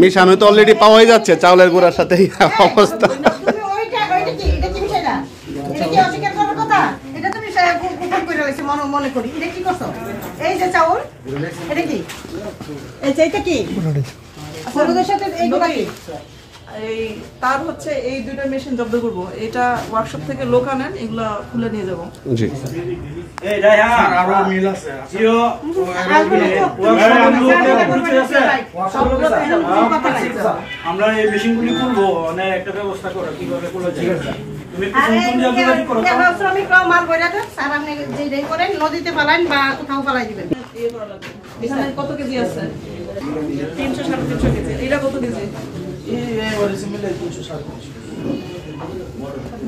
মিশানো তো অলরেডি পাওয়াই যাচ্ছে চাউলের গুঁড়ার সাথে অবস্থা। মনে করি এটা কি করছো? এই যে চাউল এটা কি? এইটা কি? এই তার হচ্ছে এই দুইটা মেশিন জব্দ করব। এটা ওয়ার্কশপ থেকে লোক আনেন, এগুলা খুলে নিয়ে যাব। জি এই রায়হান আরো মিল আছে জিও আমরা এই মেশিনগুলি খুলবো, মানে একটা ব্যবস্থা করো কিভাবে খুলে যায়। তুমি কোন জায়গায় করো? কেন শ্রমিক মাল কইরা দেন স্যার, আপনি যেই করেন নদীতে পালান বা কোথাও পালাই দিবেন। এই করা লাগবে। এখানে কত কেজি আছে? 300 350 কেজি। এটা কত কেজি?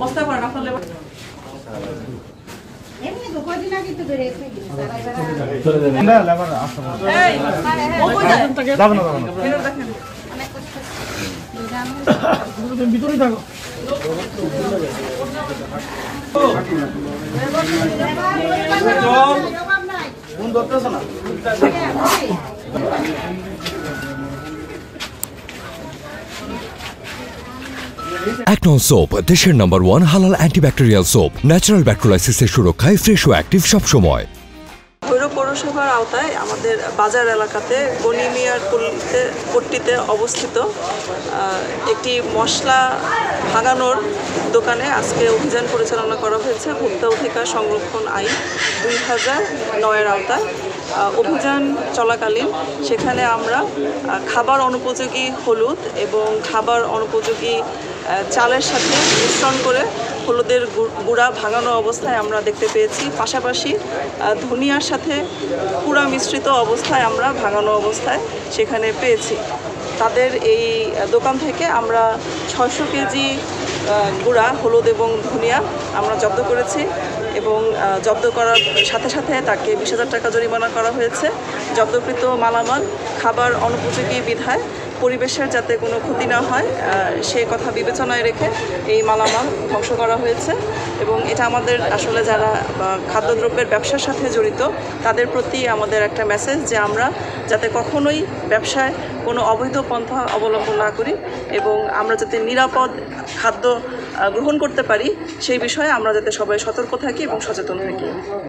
বস্তা করেন আপনার লেবার। এমনি তো কয়দিন আগে তো বেরে এসে গেছে চলে যাবেন না লেবার আসতে হবে। এই ও কই যায়? যাব না এটা দেখেন অনেক কষ্ট জানেন ভিতরে থাকো। কোন দরকার আছে না? Acnon soap, দেশের নাম্বার 1 হালাল অ্যান্টিব্যাকটেরিয়াল সোপ, ন্যাচারাল ব্যাকটেরিয়ালাইসিসের সুরক্ষায় ফ্রেশ ও অ্যাক্টিভ সব সময়। ভৈরব পৌরসভার আওতায় আমাদের বাজার এলাকাতে গনিমিয়ার পট্টিতে অবস্থিত একটি মশলা ভাঙানোর দোকানে আজকে অভিযান পরিচালনা করা হয়েছে ভোক্তা অধিকার সংরক্ষণ আইন 2009-এর আওতায়। অভিযান চলাকালীন সেখানে আমরা খাবার অনুপযোগী হলুদ এবং খাবার অনুপযোগী চালের সাথে মিশ্রণ করে হলুদের গুঁড়া ভাঙানো অবস্থায় আমরা দেখতে পেয়েছি। পাশাপাশি ধনিয়ার সাথে পুরা মিশ্রিত অবস্থায় আমরা ভাঙানো অবস্থায় সেখানে পেয়েছি। তাদের এই দোকান থেকে আমরা 600 কেজি গুঁড়া হলুদ এবং ধনিয়া আমরা জব্দ করেছি এবং জব্দ করার সাথে সাথে তাকে 20,000 টাকা জরিমানা করা হয়েছে। জব্দকৃত মালামাল খাবার অনুপযোগী বিধায় পরিবেশের যাতে কোনো ক্ষতি না হয় সেই কথা বিবেচনায় রেখে এই মালামাল ধ্বংস করা হয়েছে এবং এটা আমাদের আসলে যারা খাদ্যদ্রব্যের ব্যবসার সাথে জড়িত তাদের প্রতি আমাদের একটা মেসেজ যে আমরা যাতে কখনোই ব্যবসায় কোনো অবৈধ পন্থা অবলম্বন না করি এবং আমরা যাতে নিরাপদ খাদ্য গ্রহণ করতে পারি সেই বিষয়ে আমরা যাতে সবাই সতর্ক থাকি এবং সচেতন থাকি।